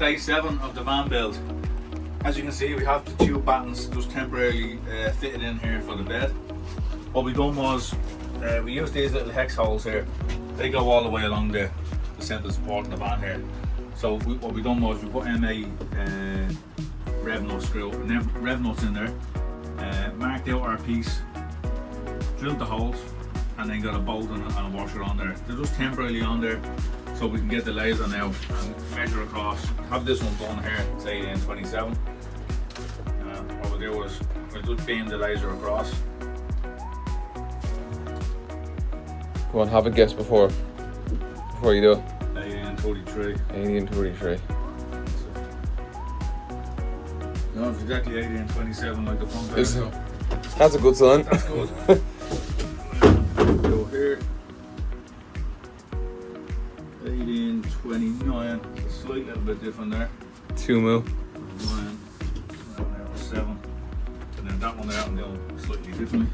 day 7 of the van build. As you can see, we have the 2 battens just temporarily fitted in here for the bed. What we done was, we used these little hex holes here. They go all the way along the centre support in the van here. So what we done was we put MA rev nut screw, rev nuts in there, marked out our piece, drilled the holes, and then got a bolt and a washer on there. They're just temporarily on there so we can get the laser now and measure across. Have this one done here, it's 1827. What we'll do is we'll just beam the laser across. Go on, have a guess before you do it. 1833. 1833. No, it's exactly 1827 like the front Is there. it? That's a good sign. That's good. Go here. 1829. A slight little bit different there. 2 mil. 9. That one there was 7. And then that one there and the other slightly differently.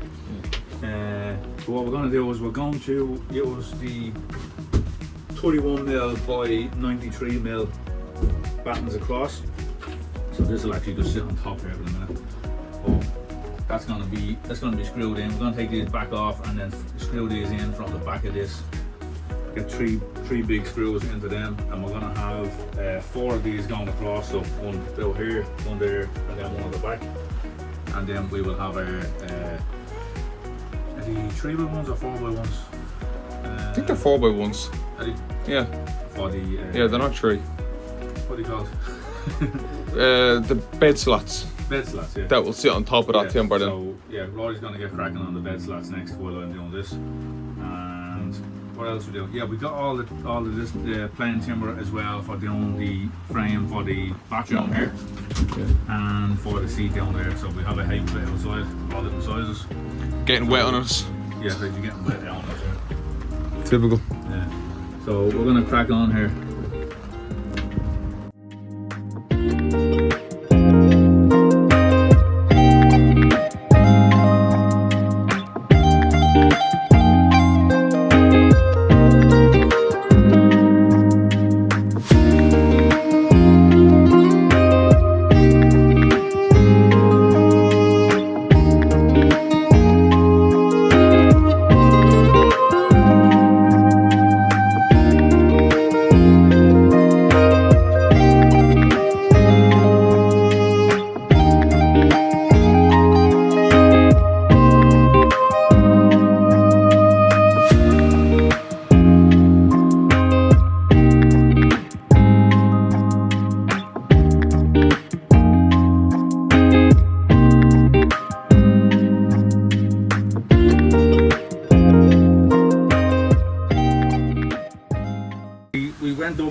So what we're going to do is we're going to use the 31mm by 93mm battens across. So this will actually just sit on top here for a minute. But that's going to be screwed in. We're going to take these back off and then screw these in from the back of this. Get three big screws into them, and we're going to have 4 of these going across. So one down here, one there, and then one on the back. And then we will have our are the 3x1s or 4x1s? I think they're 4x1s. Are they? Yeah. For the Yeah, they're not 3. what are they called? The bed slats Bed slats, yeah. that will sit on top of that timber then. So yeah, Rory's going to get cracking on the bed slats next while I'm doing this. And what else we do? Yeah, we got all of this plain timber as well for doing the frame for the bathroom here and for the seat down there. So we have a height plate outside, all different sizes. Getting wet on us. Yeah, so you're getting wet down there. Typical. Yeah. So we're going to crack on here.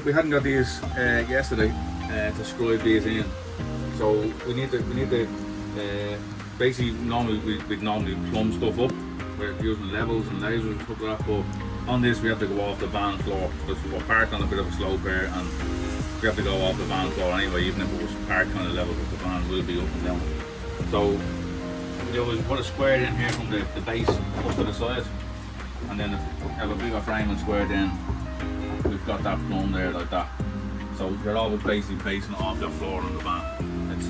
We hadn't got these yesterday to screw these in, so we need to basically we'd normally plumb stuff up. We're using levels and lasers and stuff like that, but on this we have to go off the van floor because we're parked on a bit of a slope here, and we have to go off the van floor anyway. Even if it was parked kind of level, because the van will be up and down. So we always put a square in here from the base up to the side, and then have a bigger frame and square in. We've got that plumb there like that. So you're always basically basing it off the floor on the van.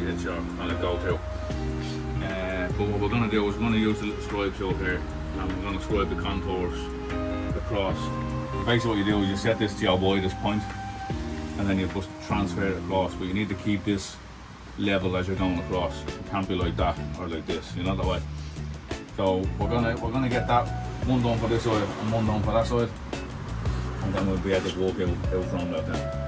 It's your kind of go-to. But what we're going to do is we're going to use the little scribe tool here, and we're going to scribe the contours across. Basically what you do is you set this to your widest point, and then you just transfer it across. But you need to keep this level as you're going across. It can't be like that or like this, you know that way. So we're gonna get that one done for this side and one done for that side. And then we'll be able to walk out from that then.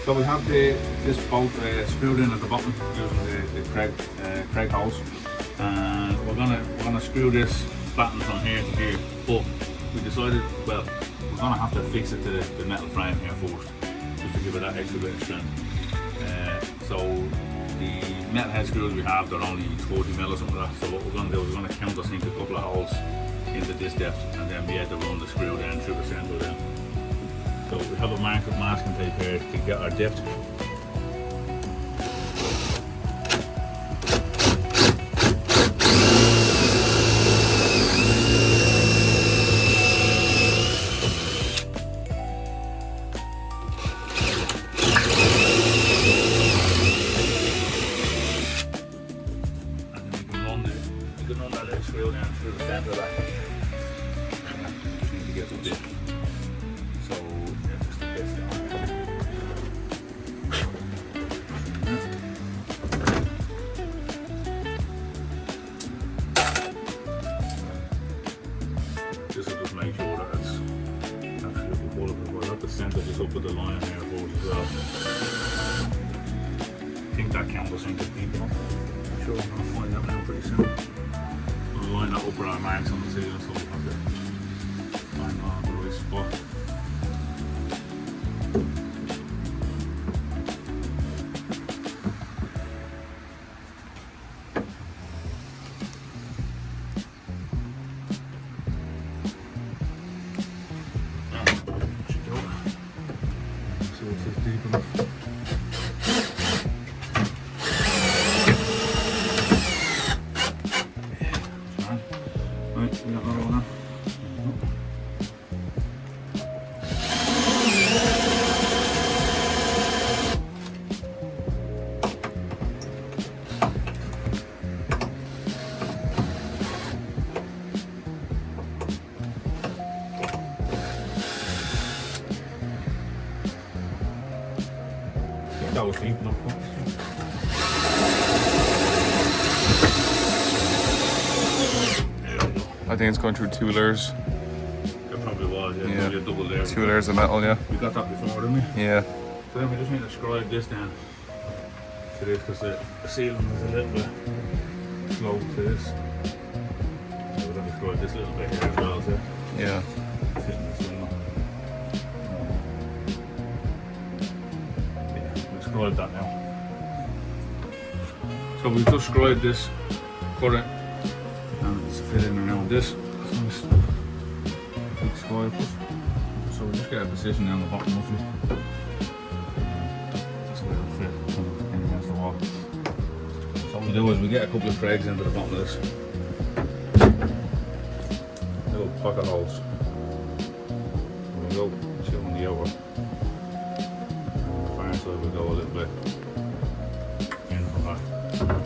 So we have this bolt screwed in at the bottom using the Craig holes, and we're gonna screw this batten from here to here. But we decided, well, we're gonna have to fix it to the metal frame here first, just to give it that extra bit of strength. So the metal head screws we have, they're only 40mm or something like that. So what we're gonna do is we're gonna countersink a couple of holes into this depth and then be able to run the screw down through the centre then. So we have a mark with masking tape here to get our depth. Screw down through the centre of that. Just need to get the dip. So yeah, just the bits down there. This will just make sure that it's absolutely bulletproof. I'll have the centre just up with the line there for it as well. I think that countersink is deep enough. I'm sure I'm going to find that now pretty soon. Line that up around marks on the ceiling so we have to find on the right spot. Should go. See if it's deep enough. Right, we got another one now. That was deep enough. I think it's going through 2 layers. It probably was, yeah. Yeah. Probably a double layer. 2 layers of metal, yeah. We got that before, didn't we? Yeah. So then we just need to scribe this down to this because the ceiling is a little bit slow to this. So we're going to scribe this little bit here as well, so Yeah. fitting the ceiling. Yeah, we'll scribe that now. So we've just scribed this, cut it, and it's fit in around this. So big scribe. So we just get a position down the bottom roughly. That's where it'll fit in against the wall. So what we do is we get a couple of threads into the bottom of this. Little pocket holes. We go two on the outer. On the far side we go a little bit in from that,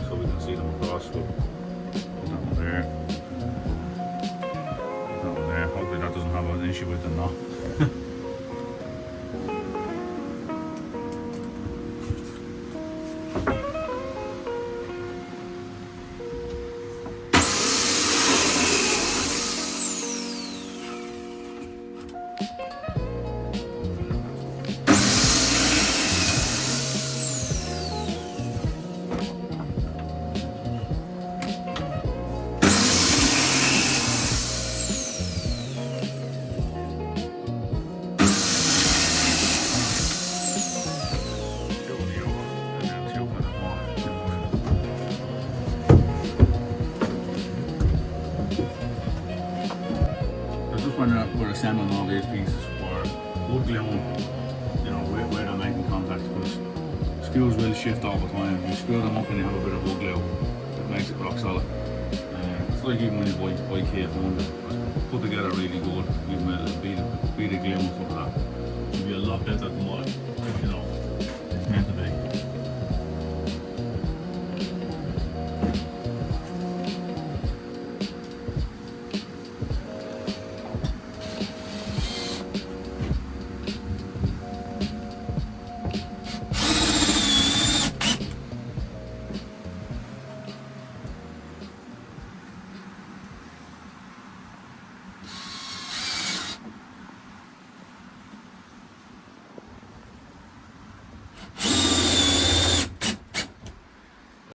so we can see them across. So put that one there. Put that one there. Hopefully that doesn't have an issue with the knot. We're assembling all these pieces for wood gluing, you know, where they're making contact, because screws will shift all the time. You screw them up and you have a bit of wood glue, it makes it rock solid. It's like even when you buy K400, put together really good, even a bit of glue and stuff like that. It'll be a lot better than what